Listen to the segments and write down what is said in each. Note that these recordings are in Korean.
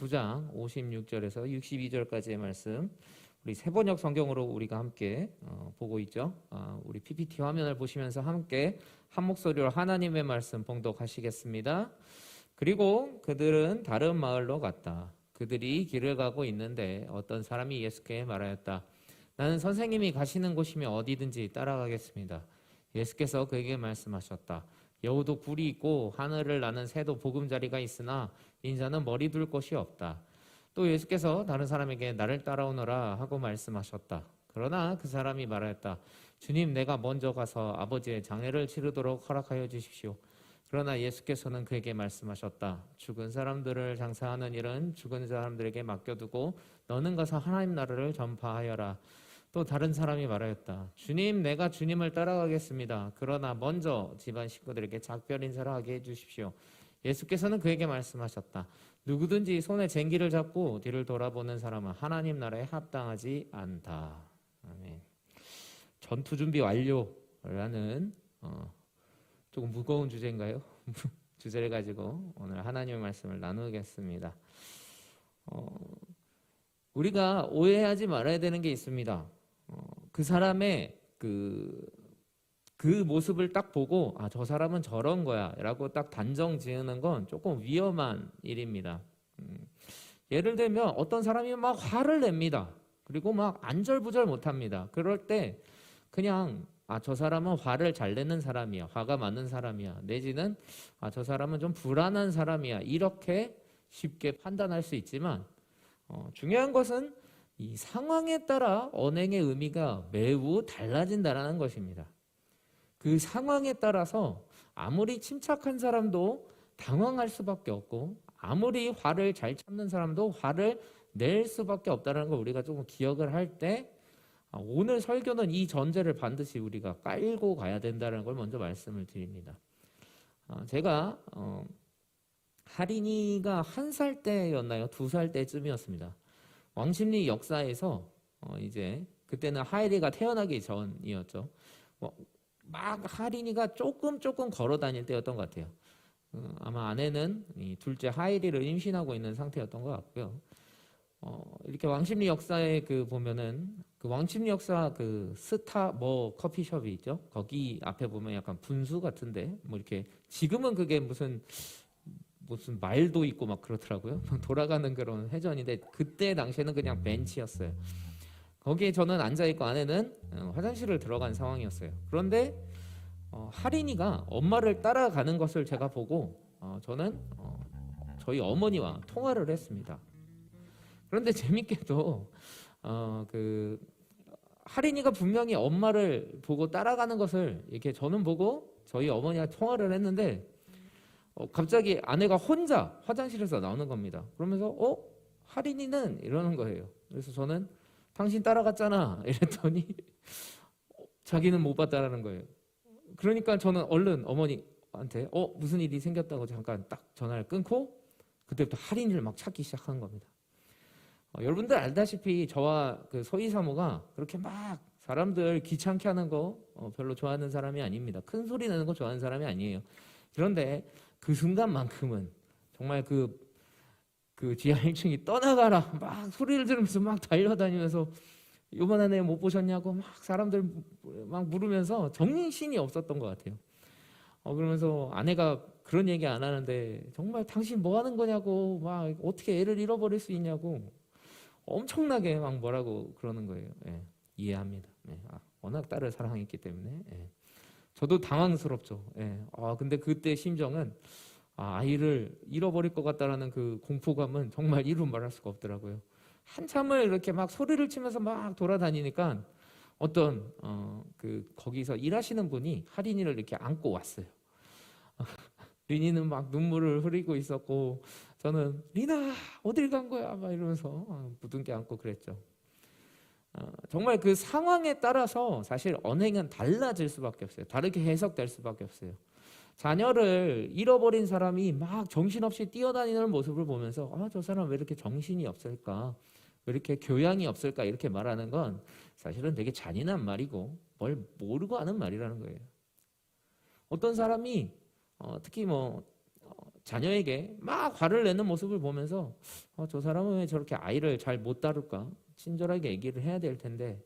9장 56절에서 62절까지의 말씀, 우리 세번역 성경으로 우리가 함께 보고 있죠. 우리 PPT 화면을 보시면서 함께 한 목소리로 하나님의 말씀 봉독하시겠습니다. 그리고 그들은 다른 마을로 갔다. 그들이 길을 가고 있는데 어떤 사람이 예수께 말하였다. 나는 선생님이 가시는 곳이면 어디든지 따라가겠습니다. 예수께서 그에게 말씀하셨다. 여우도 굴이 있고 하늘을 나는 새도 보금자리가 있으나 인자는 머리 둘 곳이 없다. 또 예수께서 다른 사람에게 나를 따라오너라 하고 말씀하셨다. 그러나 그 사람이 말하였다. 주님, 내가 먼저 가서 아버지의 장례를 치르도록 허락하여 주십시오. 그러나 예수께서는 그에게 말씀하셨다. 죽은 사람들을 장사하는 일은 죽은 사람들에게 맡겨두고 너는 가서 하나님 나라를 전파하여라. 또 다른 사람이 말하였다. 주님, 내가 주님을 따라가겠습니다. 그러나 먼저 집안 식구들에게 작별 인사를 하게 해주십시오. 예수께서는 그에게 말씀하셨다. 누구든지 손에 쟁기를 잡고 뒤를 돌아보는 사람은 하나님 나라에 합당하지 않다. 아멘. 전투 준비 완료라는 조금 무거운 주제인가요? 주제를 가지고 오늘 하나님의 말씀을 나누겠습니다. 우리가 오해하지 말아야 되는 게 있습니다. 그 사람의 그 모습을 딱 보고 저 사람은 저런 거야 라고 딱 단정 지으는 건 조금 위험한 일입니다. 예를 들면 어떤 사람이 막 화를 냅니다. 그리고 막 안절부절 못합니다. 그럴 때 그냥 저 사람은 화를 잘 내는 사람이야, 화가 많은 사람이야, 내지는 저 사람은 좀 불안한 사람이야, 이렇게 쉽게 판단할 수 있지만 중요한 것은 이 상황에 따라 언행의 의미가 매우 달라진다는 것입니다. 그 상황에 따라서 아무리 침착한 사람도 당황할 수밖에 없고 아무리 화를 잘 참는 사람도 화를 낼 수밖에 없다는 걸 우리가 조금 기억을 할 때 오늘 설교는 이 전제를 반드시 우리가 깔고 가야 된다는 걸 먼저 말씀을 드립니다. 제가 하린이가 1살 때였나요? 2살 때쯤이었습니다. 왕십리 역사에서 이제 그때는 하이리가 태어나기 전이었죠. 막 하린이가 조금 걸어 다닐 때였던 것 같아요. 아마 아내는 이 둘째 하이리를 임신하고 있는 상태였던 것 같고요. 이렇게 왕십리 역사에 보면은 그 왕십리 역사 스타 커피숍이 있죠. 거기 앞에 보면 약간 분수 같은데 이렇게 지금은 그게 무슨 말도 있고 막 그렇더라고요. 돌아가는 그런 회전인데 그때 당시에는 그냥 벤치였어요. 거기에 저는 앉아있고 아내는 화장실을 들어간 상황이었어요. 그런데 하린이가 엄마를 따라가는 것을 제가 보고 저는 저희 어머니와 통화를 했습니다. 그런데 재밌게도 하린이가 분명히 엄마를 보고 따라가는 것을 이렇게 저는 보고 저희 어머니와 통화를 했는데 갑자기 아내가 혼자 화장실에서 나오는 겁니다. 그러면서 하린이는 이러는 거예요. 그래서 저는 당신 따라갔잖아 이랬더니 자기는 못 봤다라는 거예요. 그러니까 저는 얼른 어머니한테 무슨 일이 생겼다고 잠깐 딱 전화를 끊고 그때부터 하린이를 막 찾기 시작한 겁니다. 여러분들 알다시피 저와 소희 사모가 그렇게 막 사람들 귀찮게 하는 거 별로 좋아하는 사람이 아닙니다. 큰 소리 내는 거 좋아하는 사람이 아니에요. 그런데 그 순간만큼은 정말 지하 1층이 떠나가라 막 소리를 들으면서 막 달려다니면서 요번에 내 못 보셨냐고 막 사람들 막 물으면서 정신이 없었던 것 같아요. 그러면서 아내가 그런 얘기 안 하는데 정말 당신 뭐 하는 거냐고 막 어떻게 애를 잃어버릴 수 있냐고 엄청나게 막 뭐라고 그러는 거예요. 예, 이해합니다. 예, 워낙 딸을 사랑했기 때문에 저도 당황스럽죠. 예, 근데 그때 심정은 아이를 잃어버릴 것 같다라는 그 공포감은 정말 이루 말할 수가 없더라고요. 한참을 이렇게 막 소리를 치면서 막 돌아다니니까 어떤 거기서 일하시는 분이 하린이를 이렇게 안고 왔어요. 리니는 막 눈물을 흐리고 있었고 저는 리나 어딜 간 거야 막 이러면서 부둥켜 안고 그랬죠. 정말 그 상황에 따라서 사실 언행은 달라질 수밖에 없어요. 다르게 해석될 수밖에 없어요. 자녀를 잃어버린 사람이 막 정신없이 뛰어다니는 모습을 보면서 저 사람 왜 이렇게 정신이 없을까? 왜 이렇게 교양이 없을까? 이렇게 말하는 건 사실은 되게 잔인한 말이고 뭘 모르고 하는 말이라는 거예요. 어떤 사람이 특히 자녀에게 막 화를 내는 모습을 보면서 저 사람은 왜 저렇게 아이를 잘 못 다룰까? 친절하게 얘기를 해야 될 텐데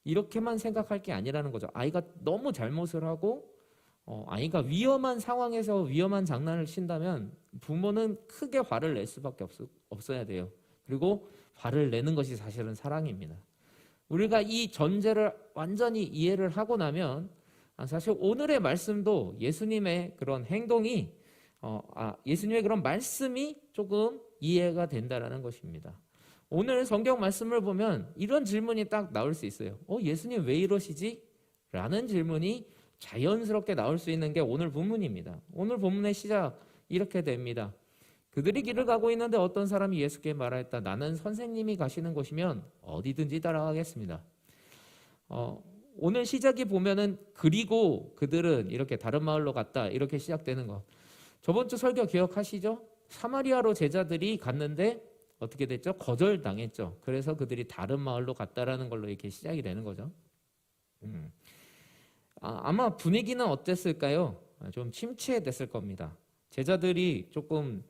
이렇게만 생각할 게 아니라는 거죠. 아이가 너무 잘못을 하고 아이가 위험한 상황에서 위험한 장난을 친다면 부모는 크게 화를 낼 수밖에 없어야 돼요. 그리고 화를 내는 것이 사실은 사랑입니다. 우리가 이 전제를 완전히 이해를 하고 나면 사실 오늘의 말씀도 예수님의 그런 행동이 예수님의 그런 말씀이 조금 이해가 된다라는 것입니다. 오늘 성경 말씀을 보면 이런 질문이 딱 나올 수 있어요. 예수님 왜 이러시지? 라는 질문이 자연스럽게 나올 수 있는 게 오늘 본문입니다. 오늘 본문의 시작 이렇게 됩니다. 그들이 길을 가고 있는데 어떤 사람이 예수께 말하였다. 나는 선생님이 가시는 곳이면 어디든지 따라가겠습니다. 오늘 시작이 보면은 그리고 그들은 이렇게 다른 마을로 갔다 이렇게 시작되는 거. 저번 주 설교 기억하시죠? 사마리아로 제자들이 갔는데 어떻게 됐죠? 거절당했죠. 그래서 그들이 다른 마을로 갔다라는 걸로 이렇게 시작이 되는 거죠. 아마 분위기는 어땠을까요? 좀 침체됐을 겁니다. 제자들이 조금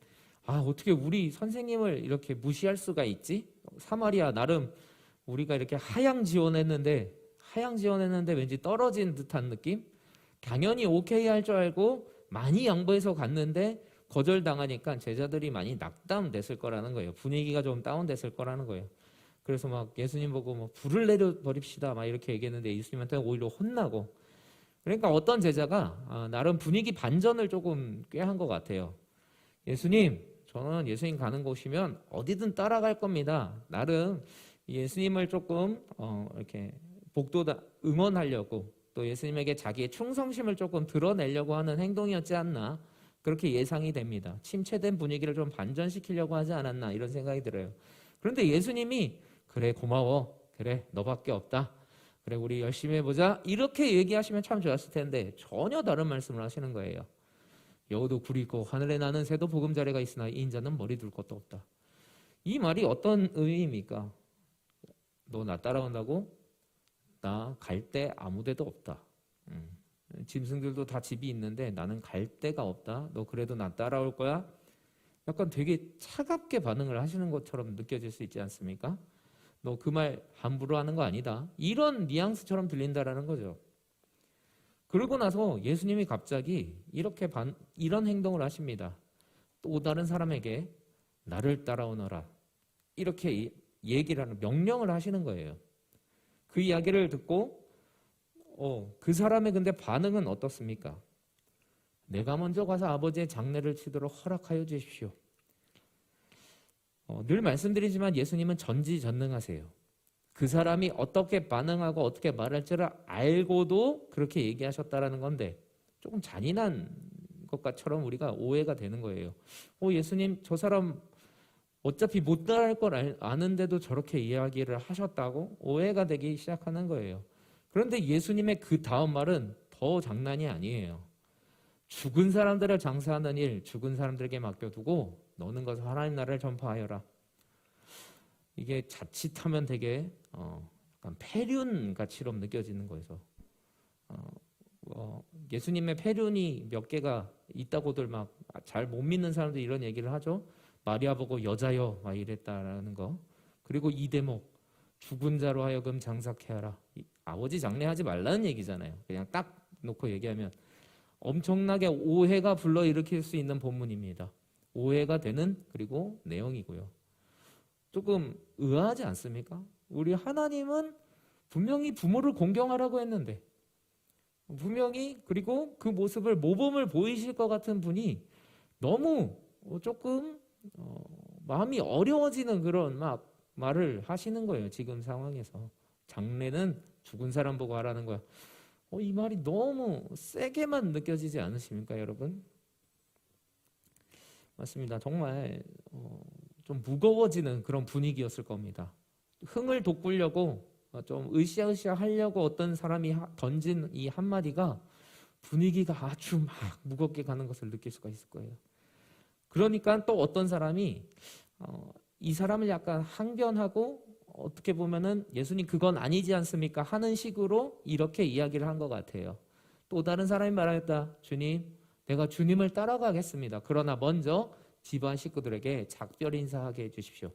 어떻게 우리 선생님을 이렇게 무시할 수가 있지? 사마리아 나름 우리가 이렇게 하향 지원했는데 왠지 떨어진 듯한 느낌? 당연히 오케이 할 줄 알고 많이 양보해서 갔는데 거절당하니까 제자들이 많이 낙담됐을 거라는 거예요. 분위기가 좀 다운됐을 거라는 거예요. 그래서 막 예수님 보고 불을 내려버립시다 막 이렇게 얘기했는데 예수님한테 오히려 혼나고. 그러니까 어떤 제자가 나름 분위기 반전을 조금 꽤 한 것 같아요. 예수님, 저는 예수님 가는 곳이면 어디든 따라갈 겁니다. 나름 예수님을 조금 이렇게 복도다 응원하려고 또 예수님에게 자기의 충성심을 조금 드러내려고 하는 행동이었지 않나 그렇게 예상이 됩니다. 침체된 분위기를 좀 반전시키려고 하지 않았나 이런 생각이 들어요. 그런데 예수님이 그래 고마워 그래 너밖에 없다 그래 우리 열심히 해보자 이렇게 얘기하시면 참 좋았을 텐데 전혀 다른 말씀을 하시는 거예요. 여우도 굴이 있고 하늘에 나는 새도 보금자리가 있으나 이 인자는 머리 둘 것도 없다. 이 말이 어떤 의미입니까? 너 나 따라온다고? 나 갈 데 아무 데도 없다. 짐승들도 다 집이 있는데 나는 갈 데가 없다. 너 그래도 나 따라올 거야? 약간 되게 차갑게 반응을 하시는 것처럼 느껴질 수 있지 않습니까? 너 그 말 함부로 하는 거 아니다. 이런 뉘앙스처럼 들린다라는 거죠. 그러고 나서 예수님이 갑자기 이런 행동을 하십니다. 또 다른 사람에게 나를 따라오너라. 이렇게 얘기를 하는 명령을 하시는 거예요. 그 이야기를 듣고 그 사람의 근데 반응은 어떻습니까? 내가 먼저 가서 아버지의 장례를 치도록 허락하여 주십시오. 늘 말씀드리지만 예수님은 전지전능하세요. 그 사람이 어떻게 반응하고 어떻게 말할지를 알고도 그렇게 얘기하셨다라는 건데 조금 잔인한 것처럼 우리가 오해가 되는 거예요. 예수님 저 사람 어차피 못 따라할 걸 아는데도 저렇게 이야기를 하셨다고 오해가 되기 시작하는 거예요. 그런데 예수님의 그 다음 말은 더 장난이 아니에요. 죽은 사람들을 장사하는 일 죽은 사람들에게 맡겨두고 너는 가서 하나님 나라를 전파하여라. 이게 자칫하면 되게 약간 폐륜같이럼 느껴지는 거여서 예수님의 폐륜이 몇 개가 있다고들 막 잘 못 믿는 사람들이 이런 얘기를 하죠. 마리아 보고 여자여 막 이랬다라는 거. 그리고 이 대목 죽은 자로 하여금 장사케 하라. 아버지 장례하지 말라는 얘기잖아요. 그냥 딱 놓고 얘기하면 엄청나게 오해가 불러일으킬 수 있는 본문입니다. 오해가 되는 그리고 내용이고요. 조금 의아하지 않습니까? 우리 하나님은 분명히 부모를 공경하라고 했는데 분명히 그리고 그 모습을 모범을 보이실 것 같은 분이 너무 조금 마음이 어려워지는 그런 막 말을 하시는 거예요. 지금 상황에서 장례는 죽은 사람 보고 하라는 거야. 이 말이 너무 세게만 느껴지지 않으십니까, 여러분? 맞습니다. 정말 좀 무거워지는 그런 분위기였을 겁니다. 흥을 돋구려고 좀 으쌰으쌰 하려고 어떤 사람이 던진 이 한마디가 분위기가 아주 막 무겁게 가는 것을 느낄 수가 있을 거예요. 그러니까 또 어떤 사람이 이 사람을 약간 항변하고 어떻게 보면은 예수님 그건 아니지 않습니까? 하는 식으로 이렇게 이야기를 한 것 같아요. 또 다른 사람이 말하였다. 주님, 내가 주님을 따라가겠습니다. 그러나 먼저 집안 식구들에게 작별 인사하게 해주십시오.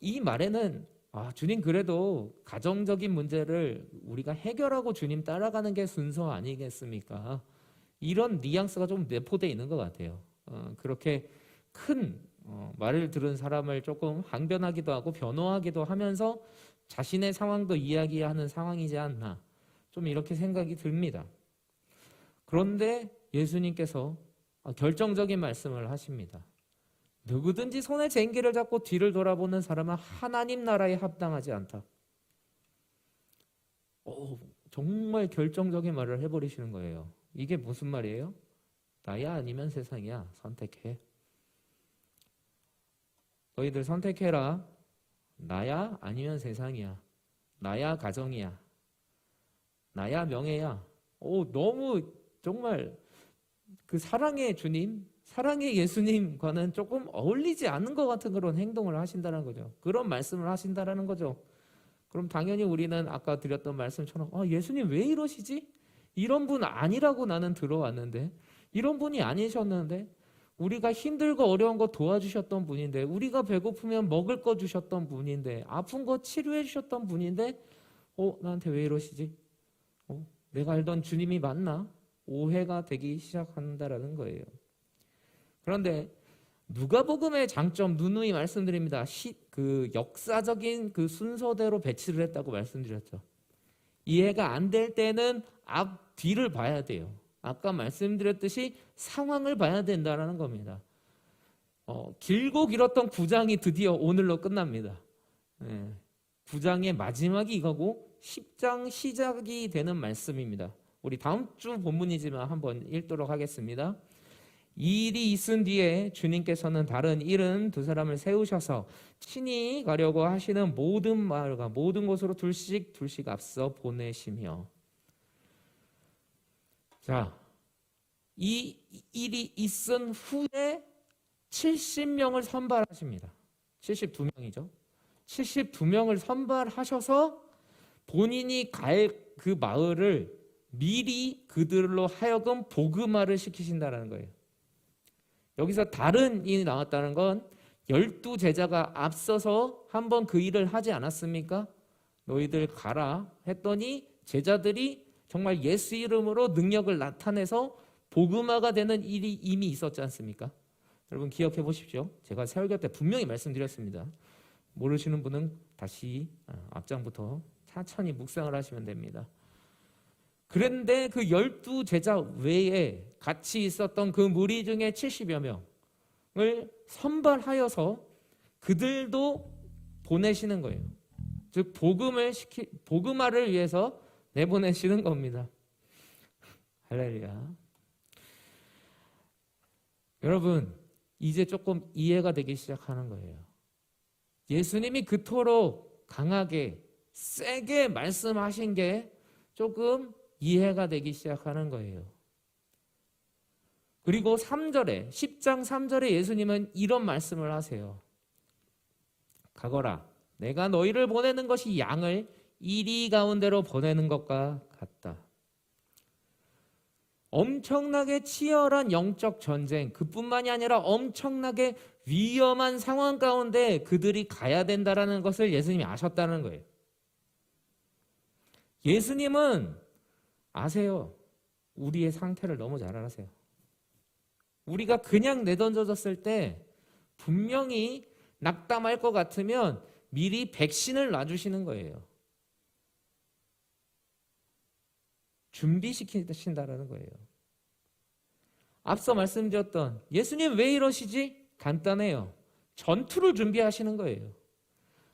이 말에는 주님 그래도 가정적인 문제를 우리가 해결하고 주님 따라가는 게 순서 아니겠습니까? 이런 뉘앙스가 좀 내포되어 있는 것 같아요. 그렇게 큰 말을 들은 사람을 조금 항변하기도 하고 변호하기도 하면서 자신의 상황도 이야기하는 상황이지 않나, 좀 이렇게 생각이 듭니다. 그런데 예수님께서 결정적인 말씀을 하십니다. 누구든지 손에 쟁기를 잡고 뒤를 돌아보는 사람은 하나님 나라에 합당하지 않다. 정말 결정적인 말을 해버리시는 거예요. 이게 무슨 말이에요? 나야 아니면 세상이야. 선택해. 너희들 선택해라. 나야 아니면 세상이야. 나야 가정이야. 나야 명예야. 너무 정말 그 사랑의 주님, 사랑의 예수님과는 조금 어울리지 않는 것 같은 그런 행동을 하신다는 거죠. 그런 말씀을 하신다는 거죠. 그럼 당연히 우리는 아까 드렸던 말씀처럼 예수님 왜 이러시지? 이런 분 아니라고 나는 들어왔는데, 이런 분이 아니셨는데, 우리가 힘들고 어려운 거 도와주셨던 분인데, 우리가 배고프면 먹을 거 주셨던 분인데, 아픈 거 치료해 주셨던 분인데 나한테 왜 이러시지? 내가 알던 주님이 맞나? 오해가 되기 시작한다라는 거예요. 그런데 누가복음의 장점 누누이 말씀드립니다. 그 역사적인 그 순서대로 배치를 했다고 말씀드렸죠. 이해가 안 될 때는 앞 뒤를 봐야 돼요. 아까 말씀드렸듯이 상황을 봐야 된다는 겁니다. 길고 길었던 9장이 드디어 오늘로 끝납니다. 9장의 마지막이 이거고 10장 시작이 되는 말씀입니다. 우리 다음 주 본문이지만 한번 읽도록 하겠습니다. 이 일이 있은 뒤에 주님께서는 다른 72사람을 세우셔서 친히 가려고 하시는 모든 마을과 모든 곳으로 둘씩 앞서 보내시며, 자, 이 일이 있은 후에 70명을 선발하십니다. 72명이죠. 72명을 선발하셔서 본인이 갈 그 마을을 미리 그들로 하여금 복음화를 시키신다는 거예요. 여기서 다른 일이 나왔다는 건 12제자가 앞서서 한번 그 일을 하지 않았습니까? 너희들 가라 했더니 제자들이 정말 예수 이름으로 능력을 나타내서 복음화가 되는 일이 이미 있었지 않습니까? 여러분 기억해 보십시오. 제가 설교 때 분명히 말씀드렸습니다. 모르시는 분은 다시 앞장부터 천천히 묵상을 하시면 됩니다. 그런데 그 12제자 외에 같이 있었던 그 무리 중에 70여 명을 선발하여서 그들도 보내시는 거예요. 즉 복음화를 위해서 내보내시는 겁니다. 할렐루야. 여러분 이제 조금 이해가 되기 시작하는 거예요. 예수님이 그토록 강하게 세게 말씀하신 게 조금 이해가 되기 시작하는 거예요. 그리고 3절에 10장 3절에 예수님은 이런 말씀을 하세요. 가거라. 내가 너희를 보내는 것이 양을 이리 가운데로 보내는 것과 같다. 엄청나게 치열한 영적 전쟁, 그뿐만이 아니라 엄청나게 위험한 상황 가운데 그들이 가야 된다는 것을 예수님이 아셨다는 거예요. 예수님은 아세요. 우리의 상태를 너무 잘 알아세요. 우리가 그냥 내던져졌을 때 분명히 낙담할 것 같으면 미리 백신을 놔주시는 거예요. 준비시키신다는 거예요. 앞서 말씀드렸던 예수님 왜 이러시지? 간단해요. 전투를 준비하시는 거예요.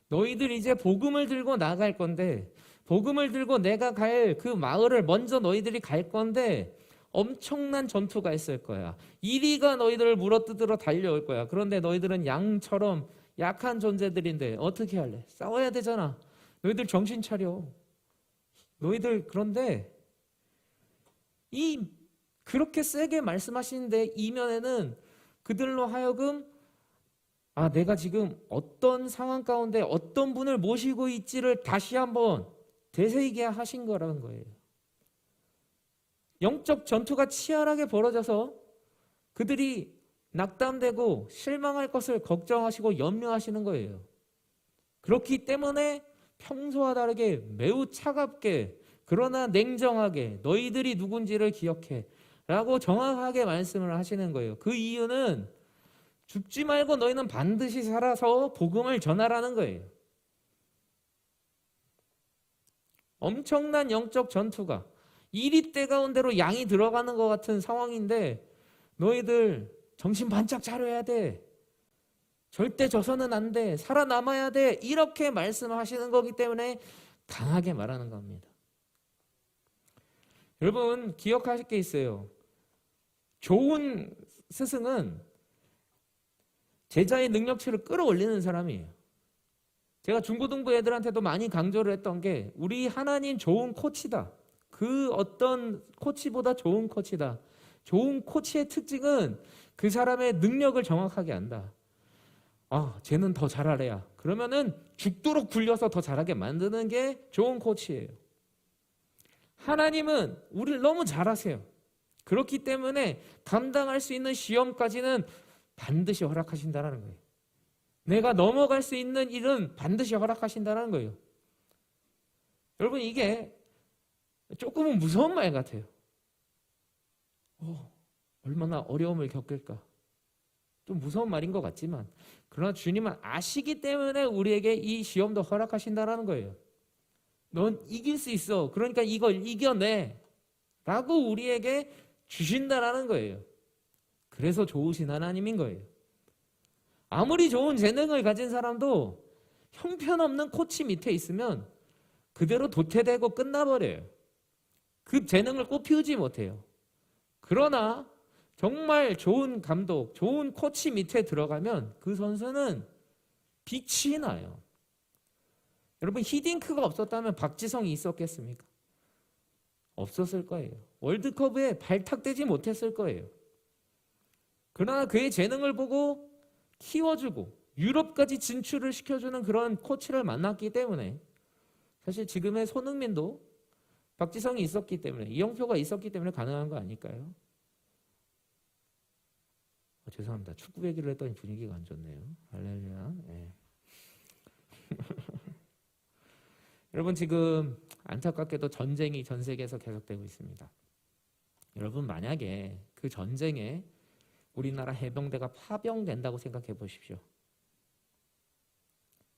너희들 이제 복음을 들고 나갈 건데, 복음을 들고 내가 갈 그 마을을 먼저 너희들이 갈 건데 엄청난 전투가 있을 거야. 이리가 너희들을 물어뜯으러 달려올 거야. 그런데 너희들은 양처럼 약한 존재들인데 어떻게 할래? 싸워야 되잖아. 너희들 정신 차려. 너희들 그런데 그렇게 세게 말씀하시는데 이면에는 그들로 하여금 내가 지금 어떤 상황 가운데 어떤 분을 모시고 있지를 다시 한번 되새기게 하신 거라는 거예요. 영적 전투가 치열하게 벌어져서 그들이 낙담되고 실망할 것을 걱정하시고 염려하시는 거예요. 그렇기 때문에 평소와 다르게 매우 차갑게 그러나 냉정하게 너희들이 누군지를 기억해 라고 정확하게 말씀을 하시는 거예요. 그 이유는 죽지 말고 너희는 반드시 살아서 복음을 전하라는 거예요. 엄청난 영적 전투가 이리때 가운데로 양이 들어가는 것 같은 상황인데 너희들 정신 반짝 차려야 돼. 절대 져서는 안 돼. 살아남아야 돼. 이렇게 말씀하시는 거기 때문에 강하게 말하는 겁니다. 여러분 기억하실 게 있어요. 좋은 스승은 제자의 능력치를 끌어올리는 사람이에요. 제가 중고등부 애들한테도 많이 강조를 했던 게 우리 하나님 좋은 코치다. 그 어떤 코치보다 좋은 코치다. 좋은 코치의 특징은 그 사람의 능력을 정확하게 안다. 쟤는 더 잘하래야. 그러면은 죽도록 굴려서 더 잘하게 만드는 게 좋은 코치예요. 하나님은 우리를 너무 잘하세요. 그렇기 때문에 감당할 수 있는 시험까지는 반드시 허락하신다는 거예요. 내가 넘어갈 수 있는 일은 반드시 허락하신다는 거예요. 여러분 이게 조금은 무서운 말 같아요. 얼마나 어려움을 겪을까. 좀 무서운 말인 것 같지만 그러나 주님은 아시기 때문에 우리에게 이 시험도 허락하신다는 거예요. 넌 이길 수 있어. 그러니까 이걸 이겨내. 라고 우리에게 주신다라는 거예요. 그래서 좋으신 하나님인 거예요. 아무리 좋은 재능을 가진 사람도 형편없는 코치 밑에 있으면 그대로 도태되고 끝나버려요. 그 재능을 꽃피우지 못해요. 그러나 정말 좋은 감독, 좋은 코치 밑에 들어가면 그 선수는 빛이 나요. 여러분 히딩크가 없었다면 박지성이 있었겠습니까? 없었을 거예요. 월드컵에 발탁되지 못했을 거예요. 그러나 그의 재능을 보고 키워주고 유럽까지 진출을 시켜주는 그런 코치를 만났기 때문에 사실 지금의 손흥민도 박지성이 있었기 때문에 이영표가 있었기 때문에 가능한 거 아닐까요? 죄송합니다. 축구 얘기를 했더니 분위기가 안 좋네요. 할렐루야. 네. 여러분 지금 안타깝게도 전쟁이 전 세계에서 계속되고 있습니다. 여러분 만약에 그 전쟁에 우리나라 해병대가 파병된다고 생각해 보십시오.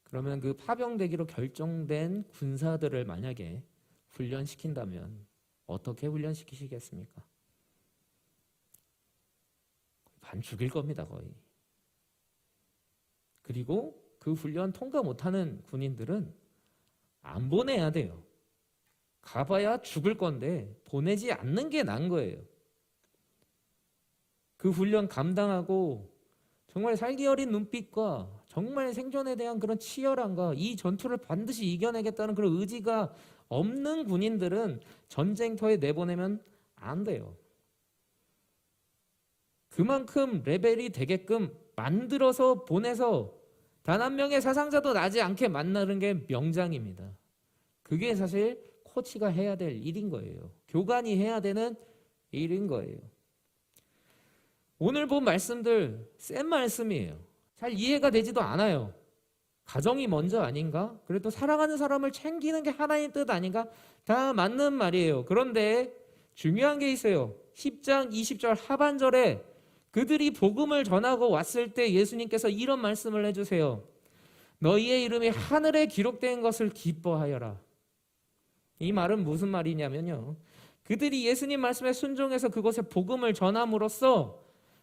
그러면 그 파병되기로 결정된 군사들을 만약에 훈련시킨다면 어떻게 훈련시키시겠습니까? 반 죽일 겁니다, 거의. 그리고 그 훈련 통과 못하는 군인들은 안 보내야 돼요. 가봐야 죽을 건데 보내지 않는 게 나은 거예요. 그 훈련 감당하고 정말 살기 어린 눈빛과 정말 생존에 대한 그런 치열함과 이 전투를 반드시 이겨내겠다는 그런 의지가 없는 군인들은 전쟁터에 내보내면 안 돼요. 그만큼 레벨이 되게끔 만들어서 보내서 단 한 명의 사상자도 나지 않게 만나는 게 명장입니다. 그게 사실 코치가 해야 될 일인 거예요. 교관이 해야 되는 일인 거예요. 오늘 본 말씀들 센 말씀이에요. 잘 이해가 되지도 않아요. 가정이 먼저 아닌가? 그래도 사랑하는 사람을 챙기는 게 하나님 뜻 아닌가? 다 맞는 말이에요. 그런데 중요한 게 있어요. 10장 20절 하반절에 그들이 복음을 전하고 왔을 때 예수님께서 이런 말씀을 해주세요. 너희의 이름이 하늘에 기록된 것을 기뻐하여라. 이 말은 무슨 말이냐면요. 그들이 예수님 말씀에 순종해서 그곳에 복음을 전함으로써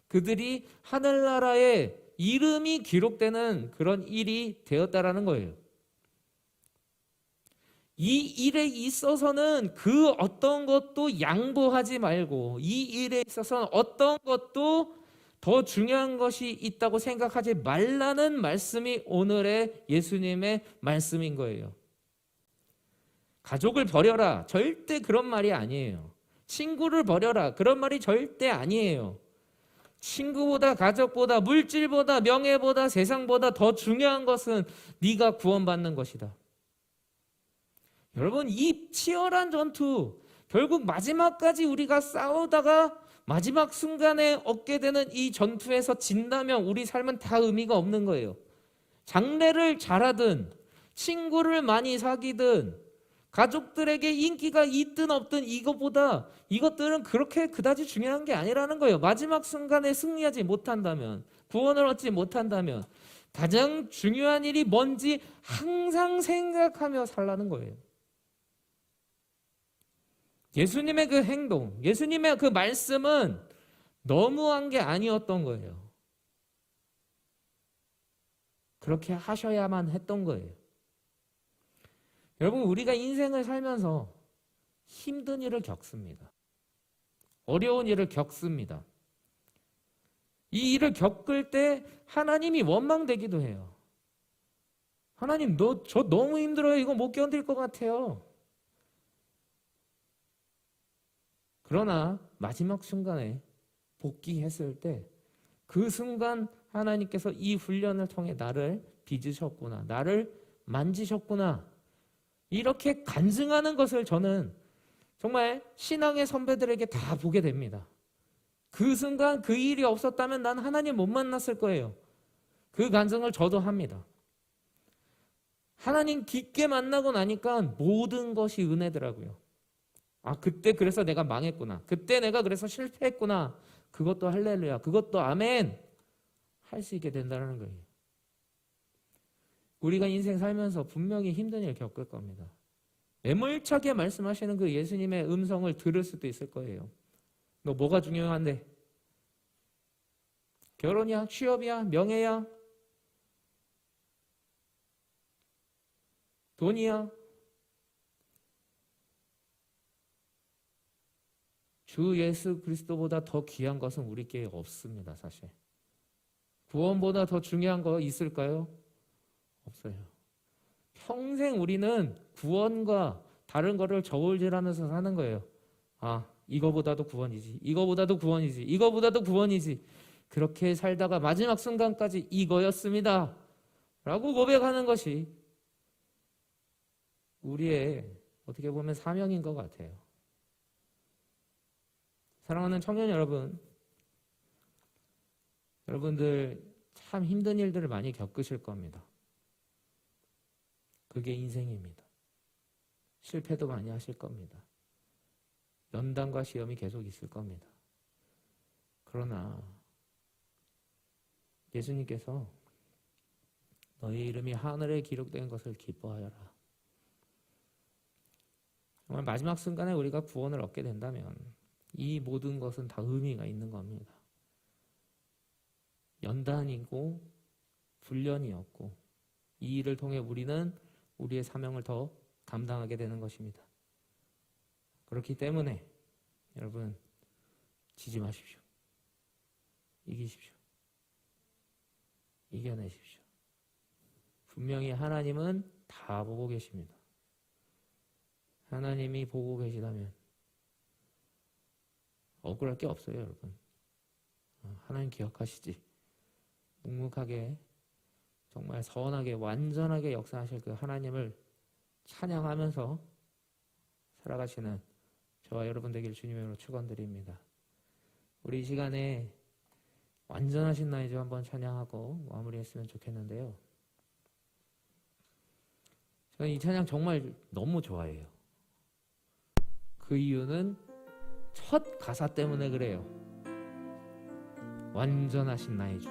그들이 하늘나라에 이름이 기록되는 그런 일이 되었다라는 거예요. 이 일에 있어서는 그 어떤 것도 양보하지 말고 이 일에 있어서는 어떤 것도 더 중요한 것이 있다고 생각하지 말라는 말씀이 오늘의 예수님의 말씀인 거예요. 가족을 버려라. 절대 그런 말이 아니에요. 친구를 버려라. 그런 말이 절대 아니에요. 친구보다 가족보다 물질보다 명예보다 세상보다 더 중요한 것은 네가 구원받는 것이다. 여러분 이 치열한 전투 결국 마지막까지 우리가 싸우다가 마지막 순간에 얻게 되는 이 전투에서 진다면 우리 삶은 다 의미가 없는 거예요. 장래를 잘하든 친구를 많이 사귀든 가족들에게 인기가 있든 없든 이것들은 그렇게 그다지 중요한 게 아니라는 거예요. 마지막 순간에 승리하지 못한다면, 구원을 얻지 못한다면 가장 중요한 일이 뭔지 항상 생각하며 살라는 거예요. 예수님의 그 행동, 예수님의 그 말씀은 너무한 게 아니었던 거예요. 그렇게 하셔야만 했던 거예요. 여러분, 우리가 인생을 살면서 힘든 일을 겪습니다. 어려운 일을 겪습니다. 이 일을 겪을 때 하나님이 원망되기도 해요. 하나님, 저 너무 힘들어요. 이거 못 견딜 것 같아요. 그러나 마지막 순간에 복귀했을 때 그 순간 하나님께서 이 훈련을 통해 나를 빚으셨구나, 나를 만지셨구나, 이렇게 간증하는 것을 저는 정말 신앙의 선배들에게 다 보게 됩니다. 그 순간 그 일이 없었다면 난 하나님 못 만났을 거예요. 그 간증을 저도 합니다. 하나님 깊게 만나고 나니까 모든 것이 은혜더라고요. 아, 그때 그래서 내가 망했구나, 그때 내가 그래서 실패했구나, 그것도 할렐루야, 그것도 아멘 할 수 있게 된다는 거예요. 우리가 인생 살면서 분명히 힘든 일 겪을 겁니다. 매몰차게 말씀하시는 그 예수님의 음성을 들을 수도 있을 거예요. 너 뭐가 중요한데? 결혼이야? 취업이야? 명예야? 돈이야? 주 예수 그리스도보다 더 귀한 것은 우리께 없습니다. 사실 구원보다 더 중요한 거 있을까요? 없어요. 평생 우리는 구원과 다른 거를 저울질하면서 사는 거예요. 아, 이거보다도 구원이지, 이거보다도 구원이지, 이거보다도 구원이지. 그렇게 살다가 마지막 순간까지 이거였습니다 라고 고백하는 것이 우리의 어떻게 보면 사명인 것 같아요. 사랑하는 청년 여러분, 여러분들 참 힘든 일들을 많이 겪으실 겁니다. 그게 인생입니다. 실패도 많이 하실 겁니다. 연단과 시험이 계속 있을 겁니다. 그러나 예수님께서 너희 이름이 하늘에 기록된 것을 기뻐하여라. 정말 마지막 순간에 우리가 구원을 얻게 된다면 이 모든 것은 다 의미가 있는 겁니다. 연단이고 훈련이었고 이 일을 통해 우리는 우리의 사명을 더 감당하게 되는 것입니다. 그렇기 때문에 여러분, 지지 마십시오. 이기십시오. 이겨내십시오. 분명히 하나님은 다 보고 계십니다. 하나님이 보고 계시다면 억울할 게 없어요, 여러분. 하나님 기억하시지. 묵묵하게 정말 선하게 완전하게 역사하실 그 하나님을 찬양하면서 살아가시는 저와 여러분 되길 주님의 이름으로 축원드립니다. 우리 이 시간에 완전하신 나의 주 한번 찬양하고 마무리했으면 좋겠는데요. 저는 이 찬양 정말 너무 좋아해요. 그 이유는 첫 가사 때문에 그래요. 완전하신 나의 주.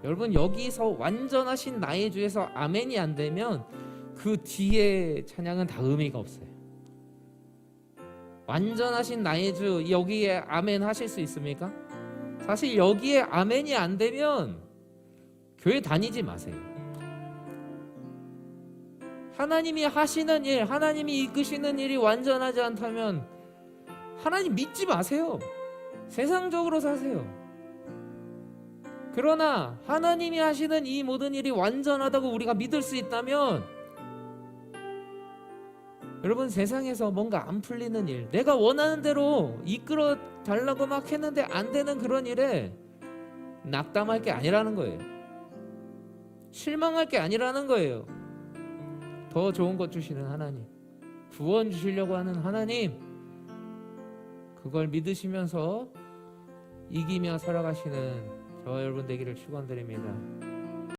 여러분, 여기서 완전하신 나의 주에서 아멘이 안 되면 그 뒤에 찬양은 다 의미가 없어요. 완전하신 나의 주, 여기에 아멘 하실 수 있습니까? 사실 여기에 아멘이 안 되면 교회 다니지 마세요. 하나님이 하시는 일, 하나님이 이끄시는 일이 완전하지 않다면 하나님 믿지 마세요. 세상적으로 사세요. 그러나 하나님이 하시는 이 모든 일이 완전하다고 우리가 믿을 수 있다면, 여러분, 세상에서 뭔가 안 풀리는 일, 내가 원하는 대로 이끌어 달라고 막 했는데 안 되는 그런 일에 낙담할 게 아니라는 거예요. 실망할 게 아니라는 거예요. 더 좋은 것 주시는 하나님, 구원 주시려고 하는 하나님, 그걸 믿으시면서 이기며 살아가시는 저와 여러분 되기를 축원드립니다.